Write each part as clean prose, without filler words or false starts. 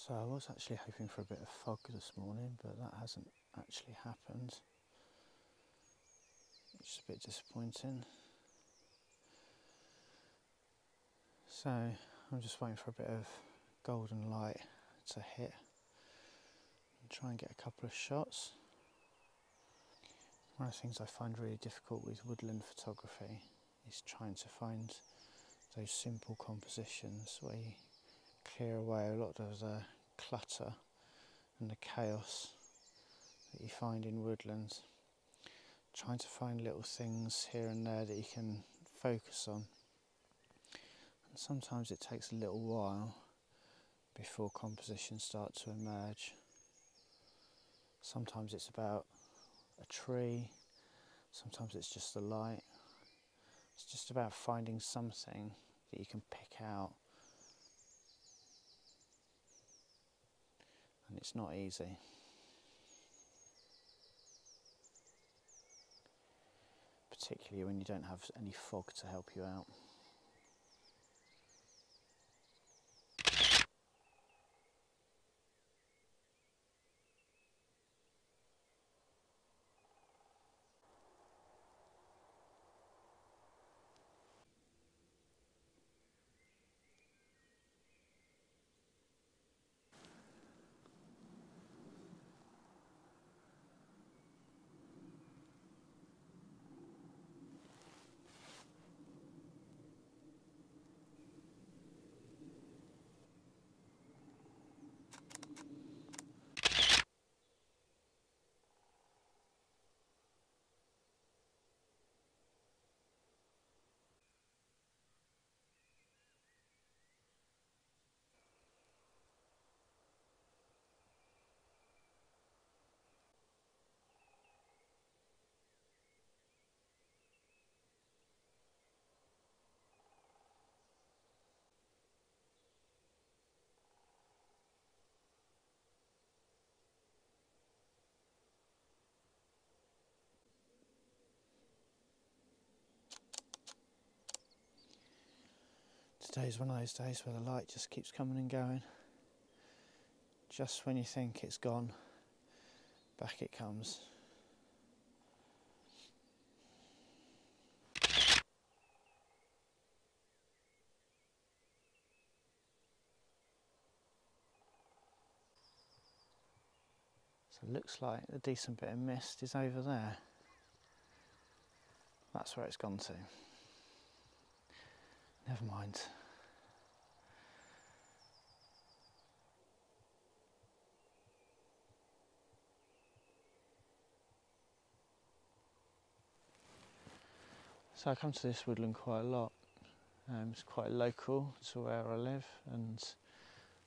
So I was actually hoping for a bit of fog this morning, but that hasn't actually happened, which is a bit disappointing. So I'm just waiting for a bit of golden light to hit and try and get a couple of shots. One of the things I find really difficult with woodland photography is trying to find those simple compositions where you clear away a lot of the clutter and the chaos that you find in woodlands. Trying to find little things here and there that you can focus on. And sometimes it takes a little while before compositions start to emerge. Sometimes it's about a tree, sometimes it's just the light. It's just about finding something that you can pick out. And it's not easy. Particularly when you don't have any fog to help you out. Today's one of those days where the light just keeps coming and going. Just when you think it's gone, back it comes. So it looks like a decent bit of mist is over there. That's where it's gone to. Never mind. So I come to this woodland quite a lot. It's quite local to where I live, and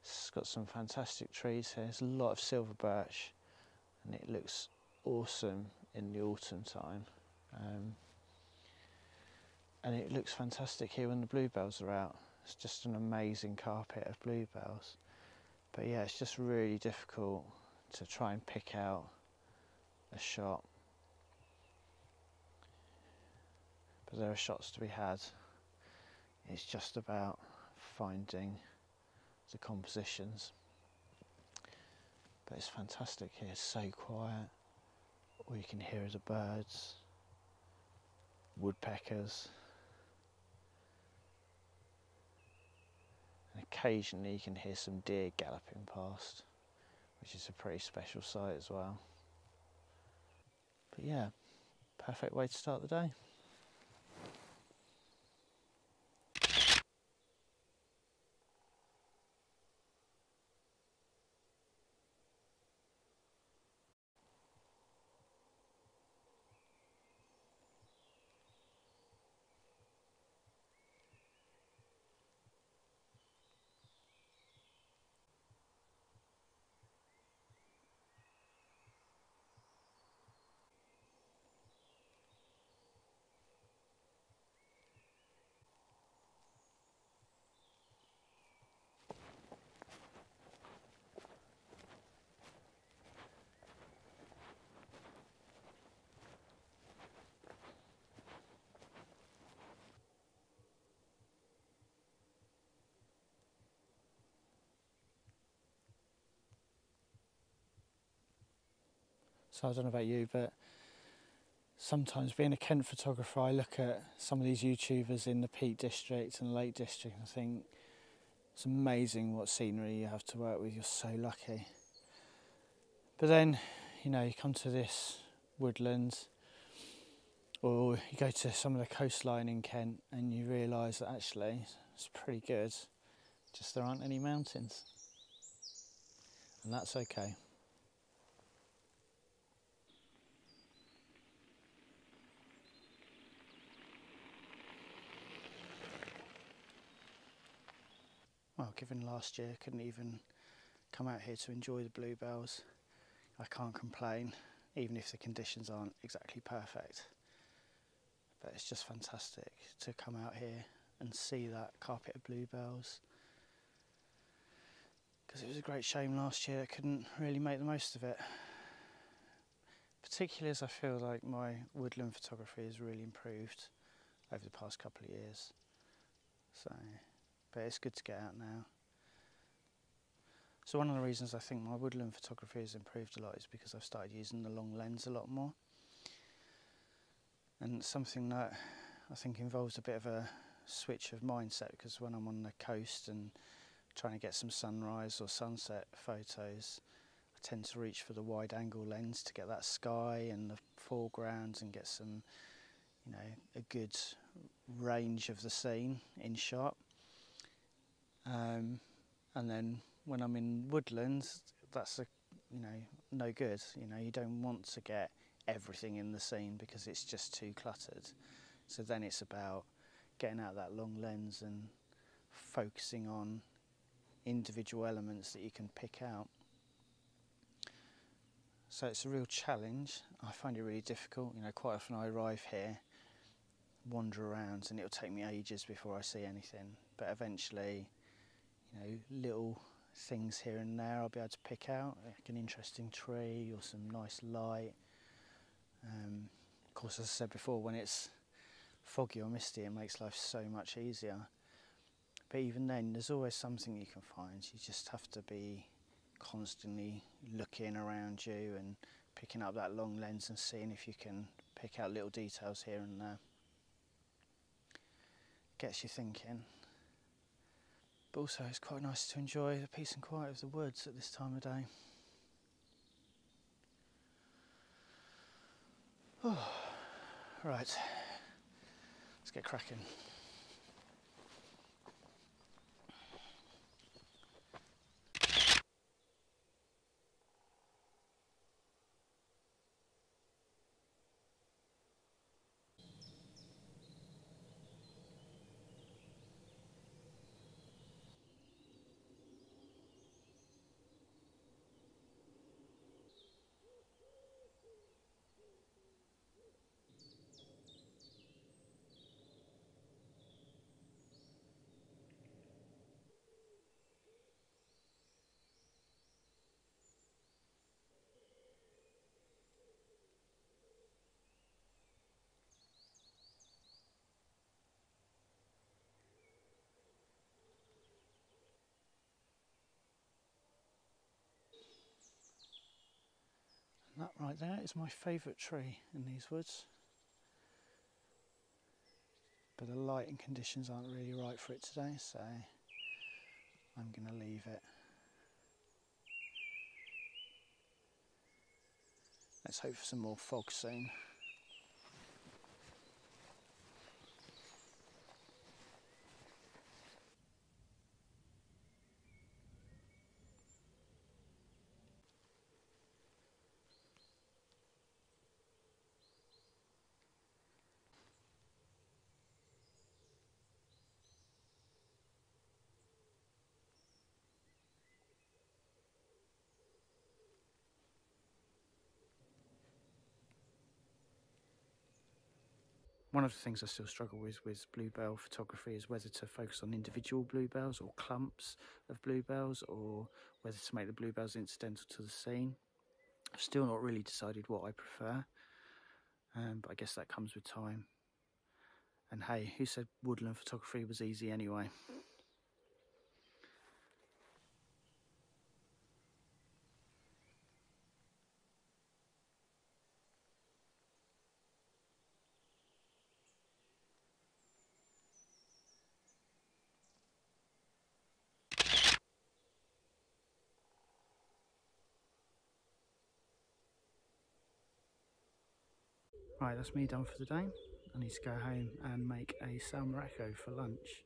it's got some fantastic trees here. There's a lot of silver birch, and it looks awesome in the autumn time. And it looks fantastic here when the bluebells are out. It's just an amazing carpet of bluebells. But yeah, it's just really difficult to try and pick out a shot. But there are shots to be had. It's just about finding the compositions. But it's fantastic here, it's so quiet. All you can hear are the birds, woodpeckers, and occasionally you can hear some deer galloping past, which is a pretty special sight as well. But yeah, perfect way to start the day. So I don't know about you, but sometimes being a Kent photographer, I look at some of these YouTubers in the Peak District and the Lake District and think it's amazing what scenery you have to work with, you're so lucky. But then, you know, you come to this Woodland, or you go to some of the coastline in Kent and you realise that actually it's pretty good, just there aren't any mountains. And that's okay. Well, given last year I couldn't even come out here to enjoy the bluebells, I can't complain, even if the conditions aren't exactly perfect. But it's just fantastic to come out here and see that carpet of bluebells, because it was a great shame last year I couldn't really make the most of it, particularly as I feel like my woodland photography has really improved over the past couple of years. So, but it's good to get out now. So one of the reasons I think my woodland photography has improved a lot is because I've started using the long lens a lot more. And it's something that I think involves a bit of a switch of mindset, because when I'm on the coast and trying to get some sunrise or sunset photos, I tend to reach for the wide angle lens to get that sky and the foregrounds and get some, you know, a good range of the scene in shot. And then when I'm in woodlands, that's no good. You know, you don't want to get everything in the scene because it's just too cluttered. So then it's about getting out that long lens and focusing on individual elements that you can pick out. So it's a real challenge. I find it really difficult. You know, quite often I arrive here, wander around, and it'll take me ages before I see anything. But eventually, you know, little things here and there I'll be able to pick out, like an interesting tree or some nice light. Of course, as I said before, when it's foggy or misty, it makes life so much easier. But even then, there's always something you can find. You just have to be constantly looking around you and picking up that long lens and seeing if you can pick out little details here and there. Gets you thinking. But also it's quite nice to enjoy the peace and quiet of the woods at this time of day. Oh, right, let's get cracking. That right there is my favourite tree in these woods. But the lighting conditions aren't really right for it today, so I'm going to leave it. Let's hope for some more fog soon. One of the things I still struggle with bluebell photography is whether to focus on individual bluebells or clumps of bluebells, or whether to make the bluebells incidental to the scene. I've still not really decided what I prefer, but I guess that comes with time. And hey, who said woodland photography was easy anyway? Right, that's me done for the day. I need to go home and make a salmorejo for lunch.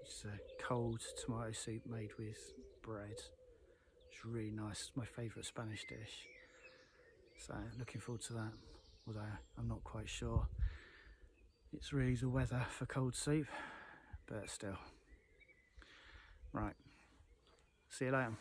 It's a cold tomato soup made with bread. It's really nice. It's my favourite Spanish dish. So looking forward to that, although I'm not quite sure it's really the weather for cold soup, but still. Right, see you later.